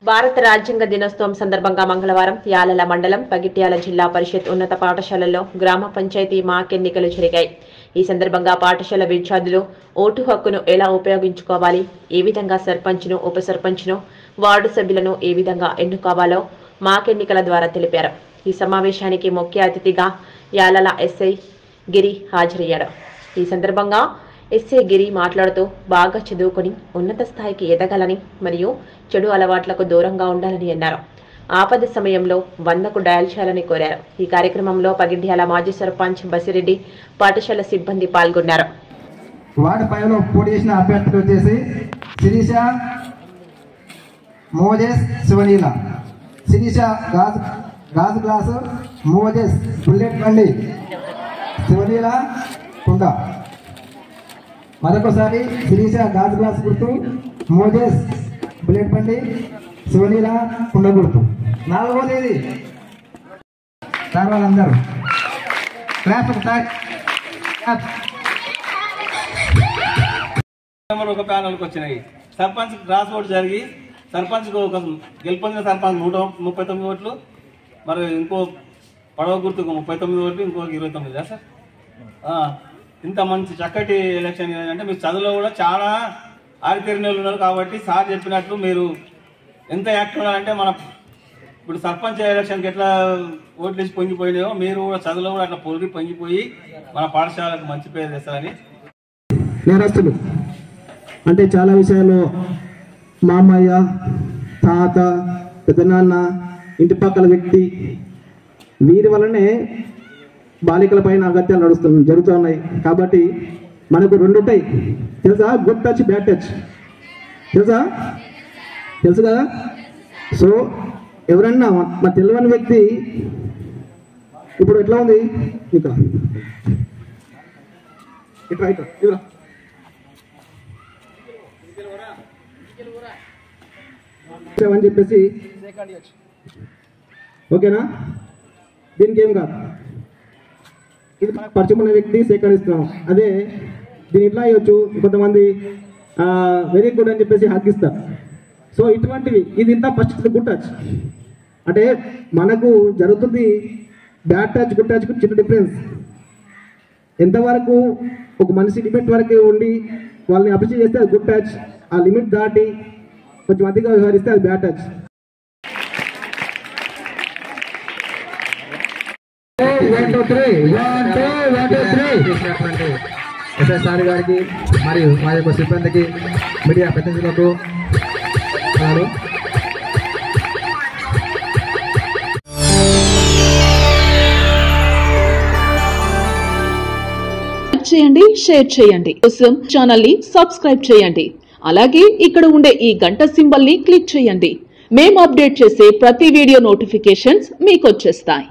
భారత రాజ్యాంగ దినోత్సవం సందర్భంగా మంగళవారం యాలల మండలం పగిట్యాల జిల్లా పరిషత్ ఉన్నత పాఠశాలలో గ్రామ పంచాయతీ మాక్ ఎన్నికలు జరిగాయి. ఈ సందర్భంగా పాఠశాల విద్యార్థులు ఓటు హక్కును ఎలా ఉపయోగించుకోవాలి, ఏ విధంగా సర్పంచ్ను, ఉప సర్పంచ్ను, వార్డు సభ్యులను ఏ విధంగా ఎన్నుకోవాలో మాక్ ఎన్నికల ద్వారా తెలిపారు. ఈ సమావేశానికి ముఖ్య అతిథిగా యాలల ఎస్ఐ గిరి హాజరయ్యాడు. ఈ సందర్భంగా ఎస్ఐ గిరి మాట్లాడుతూ బాగా చదువుకొని ఉన్నత స్థాయికి ఎదగాలని మరియు చెడు అలవాట్లకు దూరంగా ఉండాలని అన్నారు. ఆపద సమయంలో 100కు డయల్ చేయాలని కోరారు. ఈ కార్యక్రమంలో పగిడ్యాల మాజీ సర్పంచ్ బసిరెడ్డి, పాఠశాల సిబ్బంది పాల్గొన్నారు. వార్డు 5లో పోటీ చేసిన అభ్యర్థులు వచ్చేసి శిరీష, మోజెస్, శివనీల. శిరీష గాజు గ్లాసు, మోజెస్ బుల్లెట్ బండి, శివనీల కుండ. మరొకసారి శిరీష గాజు గ్లాస్ గుర్తు, మోజెస్ బుల్లెట్ బండి, శివనీల కుండ గుర్తు. 4వ తేదీ సార్ వాళ్ళందరూ క్లాస్ ఒకసారి ఒక ప్యానల్కి వచ్చినాయి. సర్పంచ్ క్రాస్ ఓట్ జరిగి సర్పంచ్కు ఒక గెలుపొందిన సర్పంచ్ 139 ఓట్లు, మరి ఇంకో పడవ గుర్తుకు 39 ఓట్లు, ఇంకొక 29 సార్. ఇంత మంచి చక్కటి ఎలక్షన్ అంటే మీరు చదువులో కూడా చాలా ఆరితేరిన ఉన్నారు కాబట్టి సార్ చెప్పినట్లు మీరు ఎంత యాక్టివ్ ఉన్నారంటే మన ఇప్పుడు సర్పంచ్ ఎలక్షన్కి ఎట్లా ఓట్లు వేసి పొంగిపోయినాయో మీరు కూడా చదువులో కూడా అట్లా పొంగిపోయి మన పాఠశాలకు మంచి పేరు తెస్తారని. నేరస్తులు అంటే చాలా విషయాల్లో మామయ్య, తాత, పెద్దనాన్న, ఇంటి పక్కల వ్యక్తి, వీరి వల్లనే బాలికల పైన అగత్యాలు జరుగుతూ ఉన్నాయి. కాబట్టి మనకు 2 ఉంటాయి తెలుసా, గుడ్ టచ్, బ్యాడ్ టచ్. తెలుసు కదా. సో ఎవరన్నా మా తెలియని వ్యక్తి ఇప్పుడు ఎట్లా ఉంది ఇక ఇట్లా అని చెప్పేసి ఓకేనా, దీనికి ఏం కాదు. ఇది పరిచయం ఉన్న వ్యక్తి సేకరిస్తున్నాం. అదే దీన్ని ఇట్లా అయ్యొచ్చు, కొంతమంది వెరీ గుడ్ అని చెప్పేసి హక్కిస్తారు. సో ఇటువంటివి ఇది ఇంత ఫస్ట్ గుడ్ టచ్ అంటే మనకు జరుగుతుంది. బ్యాడ్ టచ్, గుడ్ టచ్కు చిన్న డిఫరెన్స్. ఎంతవరకు ఒక మనిషి లిమిట్ వరకు ఉండి వాళ్ళని అప్రిషియేట్ చేస్తే అది గుడ్ టచ్, ఆ లిమిట్ దాటి కొంచెం అతిగా వ్యవహరిస్తే అది బ్యాడ్ టచ్. ఎస్ఎస్ఆర్ గారికి మరియు మా యొక్క సిబ్బందికి, మీడియా ప్రతినిధులకు చేయండి, షేర్ చేయండి. కోసం ఛానల్ ని సబ్స్క్రైబ్ చేయండి. అలాగే ఇక్కడ ఉండే ఈ గంట సింబల్ ని క్లిక్ చేయండి. మేము అప్డేట్ చేసే ప్రతి వీడియో నోటిఫికేషన్స్ మీకు వచ్చేస్తాయి.